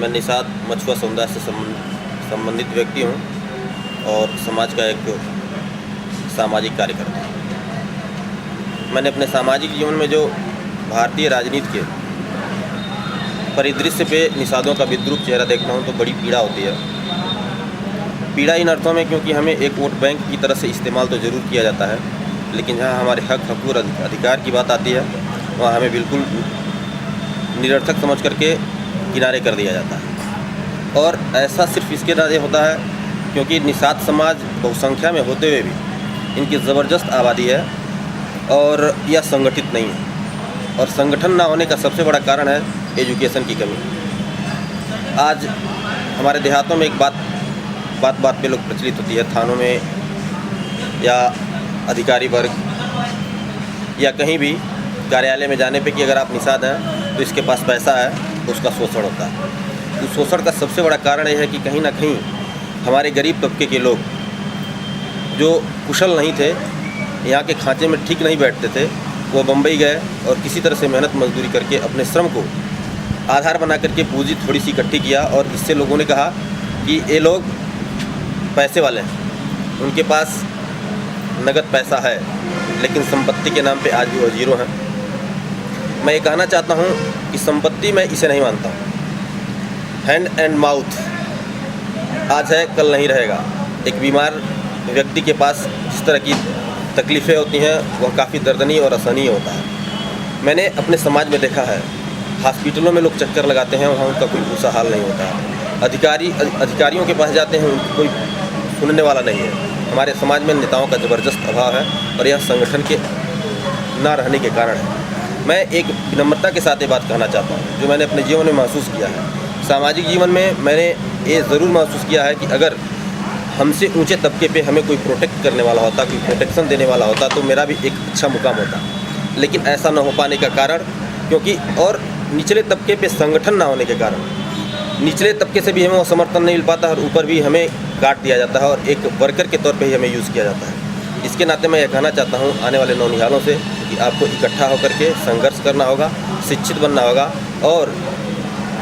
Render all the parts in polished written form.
मैं निषाद मछुआ समुदाय से संबंधित व्यक्ति हूँ और समाज का एक सामाजिक कार्यकर्ता हूँ। मैंने अपने सामाजिक जीवन में जो भारतीय राजनीति के परिदृश्य पे निषादों का विद्रूप चेहरा देखता हूँ तो बड़ी पीड़ा होती है। पीड़ा इन अर्थों में क्योंकि हमें एक वोट बैंक की तरह से इस्तेमाल तो ज़रूर किया जाता है, लेकिन जहाँ हमारे हक हकूक़ अधिकार की बात आती है वहाँ हमें बिल्कुल निरर्थक समझ करके किनारे कर दिया जाता है। और ऐसा सिर्फ इसके नाते होता है क्योंकि निषाद समाज बहुसंख्या में होते हुए भी इनकी ज़बरदस्त आबादी है और यह संगठित नहीं है। और संगठन ना होने का सबसे बड़ा कारण है एजुकेशन की कमी। आज हमारे देहातों में एक बात पे लोग प्रचलित होती है, थानों में या अधिकारी वर्ग या कहीं भी कार्यालय में जाने पे कि अगर आप निषाद हैं तो इसके पास पैसा है, तो उसका शोषण होता है। उस शोषण का सबसे बड़ा कारण यह है कि कहीं ना कहीं हमारे गरीब तबके के लोग जो कुशल नहीं थे, यहाँ के खांचे में ठीक नहीं बैठते थे, वो बम्बई गए और किसी तरह से मेहनत मजदूरी करके अपने श्रम को आधार बना करके पूंजी थोड़ी सी इकट्ठी किया। और इससे लोगों ने कहा कि ये लोग पैसे वाले हैं, उनके पास नगद पैसा है, लेकिन संपत्ति के नाम पे आज भी वो जीरो हैं। मैं ये कहना चाहता हूँ कि संपत्ति मैं इसे नहीं मानता हूँ। हैंड एंड माउथ आज है कल नहीं रहेगा। एक बीमार व्यक्ति के पास जिस तरह की तकलीफ़ें होती हैं वह काफ़ी दर्दनीय और असहनीय होता है। मैंने अपने समाज में देखा है, हॉस्पिटलों में लोग चक्कर लगाते हैं, वहाँ उनका कोई दूसरा हाल नहीं होता है। अधिकारियों के पास जाते हैं, उनको कोई सुनने वाला नहीं है। हमारे समाज में नेताओं का ज़बरदस्त अभाव है और यह संगठन के ना रहने के कारण है। मैं एक विनम्रता के साथ ये बात कहना चाहता हूँ जो मैंने अपने जीवन में महसूस किया है। सामाजिक जीवन में मैंने ये ज़रूर महसूस किया है कि अगर हमसे ऊंचे तबके पे हमें कोई प्रोटेक्ट करने वाला होता, कोई प्रोटेक्शन देने वाला होता, तो मेरा भी एक अच्छा मुकाम होता। लेकिन ऐसा न हो पाने का कारण क्योंकि और निचले तबके पे संगठन ना होने के कारण निचले तबके से भी हमें वो समर्थन नहीं मिल पाता और ऊपर भी हमें काट दिया जाता है और एक वर्कर के तौर पे ही हमें यूज़ किया जाता है। इसके नाते मैं यह कहना चाहता हूँ आने वाले नौनिहालों से कि आपको इकट्ठा होकर के संघर्ष करना होगा, शिक्षित बनना होगा। और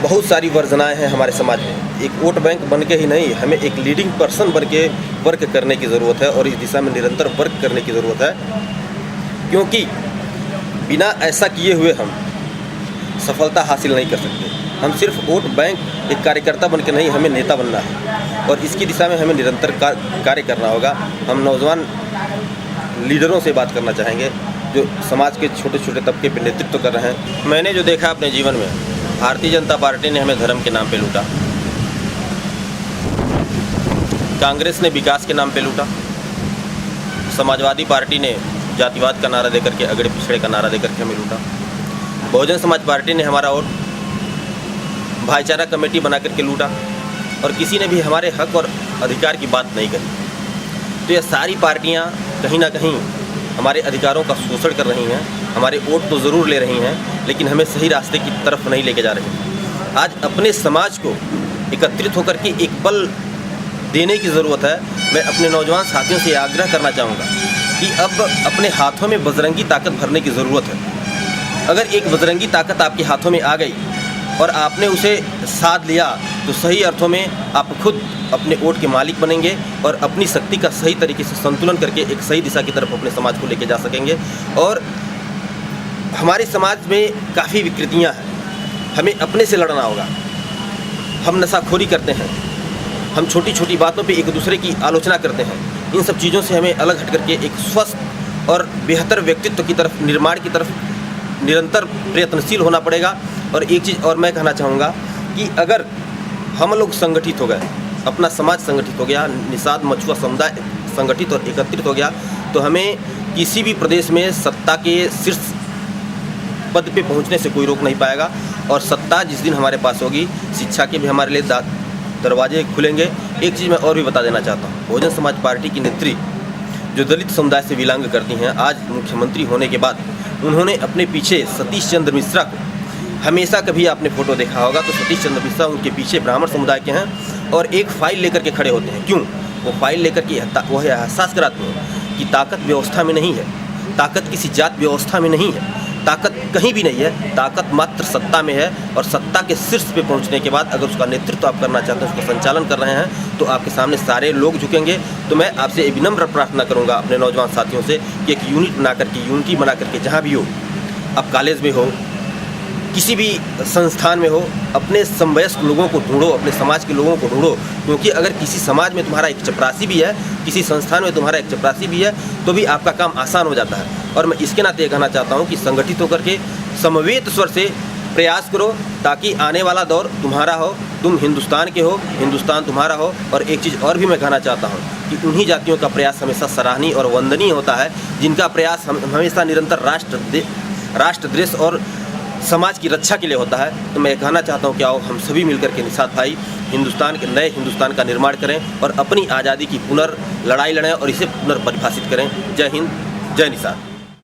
बहुत सारी वर्जनाएँ हैं हमारे समाज में। एक वोट बैंक बन के ही नहीं, हमें एक लीडिंग पर्सन बन के वर्क करने की ज़रूरत है और इस दिशा में निरंतर वर्क करने की ज़रूरत है, क्योंकि बिना ऐसा किए हुए हम सफलता हासिल नहीं कर सकते। हम सिर्फ वोट बैंक एक कार्यकर्ता बन के नहीं, हमें नेता बनना है और इसकी दिशा में हमें निरंतर कार्य करना होगा। हम नौजवान लीडरों से बात करना चाहेंगे जो समाज के छोटे छोटे तबके पर नेतृत्व कर रहे हैं। मैंने जो देखा अपने जीवन में, भारतीय जनता पार्टी ने हमें धर्म के नाम पे लूटा, कांग्रेस ने विकास के नाम पे लूटा, समाजवादी पार्टी ने जातिवाद का नारा देकर के, अगड़े पिछड़े का नारा देकर के हमें लूटा, बहुजन समाज पार्टी ने हमारा वोट भाईचारा कमेटी बना करके लूटा और किसी ने भी हमारे हक और अधिकार की बात नहीं करी। तो ये सारी पार्टियां कहीं ना कहीं हमारे अधिकारों का शोषण कर रही हैं। हमारे वोट तो ज़रूर ले रही हैं, लेकिन हमें सही रास्ते की तरफ नहीं लेके जा रही। आज अपने समाज को एकत्रित होकर के एक बल देने की ज़रूरत है। मैं अपने नौजवान साथियों से आग्रह करना चाहूँगा कि अब अपने हाथों में बजरंगी ताकत भरने की ज़रूरत है। अगर एक बजरंगी ताकत आपके हाथों में आ गई और आपने उसे साध लिया तो सही अर्थों में आप खुद अपने वोट के मालिक बनेंगे और अपनी शक्ति का सही तरीके से संतुलन करके एक सही दिशा की तरफ अपने समाज को लेके जा सकेंगे। और हमारे समाज में काफ़ी विकृतियां हैं, हमें अपने से लड़ना होगा। हम नशाखोरी करते हैं, हम छोटी छोटी बातों पे एक दूसरे की आलोचना करते हैं। इन सब चीज़ों से हमें अलग हट करके एक स्वस्थ और बेहतर व्यक्तित्व की तरफ, निर्माण की तरफ निरंतर प्रयत्नशील होना पड़ेगा। और एक चीज़ और मैं कहना चाहूँगा कि अगर हम लोग संगठित हो गए, अपना समाज संगठित हो गया, निषाद मछुआ समुदाय संगठित और एकत्रित हो गया, तो हमें किसी भी प्रदेश में सत्ता के शीर्ष पद पे पहुंचने से कोई रोक नहीं पाएगा। और सत्ता जिस दिन हमारे पास होगी, शिक्षा के भी हमारे लिए दरवाजे खुलेंगे। एक चीज़ मैं और भी बता देना चाहता हूँ, बहुजन समाज पार्टी की नेत्री जो दलित समुदाय से बिलोंग करती हैं, आज मुख्यमंत्री होने के बाद उन्होंने अपने पीछे सतीश चंद्र मिश्रा को, हमेशा कभी आपने फोटो देखा होगा तो सतीश चंद्र मिश्रा उनके पीछे ब्राह्मण समुदाय के हैं और एक फाइल लेकर के खड़े होते हैं। क्यों? वो फाइल लेकर के वो एहसास कराते हैं कि ताकत व्यवस्था में नहीं है, ताकत किसी जात व्यवस्था में नहीं है, ताकत कहीं भी नहीं है। ताकत मात्र सत्ता में है, और सत्ता के शीर्ष पे पहुंचने के बाद अगर उसका नेतृत्व आप करना चाहते हैं, उसका संचालन कर रहे हैं, तो आपके सामने सारे लोग झुकेंगे। तो मैं आपसे एक विनम्र प्रार्थना करूंगा अपने नौजवान साथियों से कि एक यूनिटी बना करके जहाँ भी हो, आप कॉलेज में हो, किसी भी संस्थान में हो, अपने समवयस्क लोगों को ढूंढो, अपने समाज के लोगों को ढूंढो। क्योंकि अगर किसी समाज में तुम्हारा एक चपरासी भी है, किसी संस्थान में तुम्हारा एक चपरासी भी है, तो भी आपका काम आसान हो जाता है। और मैं इसके नाते ये कहना चाहता हूँ कि संगठित होकर के समवेत स्वर से प्रयास करो, ताकि आने वाला दौर तुम्हारा हो, तुम हिंदुस्तान के हो, हिंदुस्तान तुम्हारा हो। और एक चीज़ और भी मैं कहना चाहता हूँ कि उन्हीं जातियों का प्रयास हमेशा सराहनीय और वंदनीय होता है, जिनका प्रयास हमेशा निरंतर राष्ट्र, देश और समाज की रक्षा के लिए होता है। तो मैं कहना चाहता हूँ कि आओ हम सभी मिलकर के निषाद भाई हिंदुस्तान के नए हिंदुस्तान का निर्माण करें और अपनी आज़ादी की लड़ाई लड़ें और इसे पुनर्परिभाषित करें। जय हिंद, जय निषाद।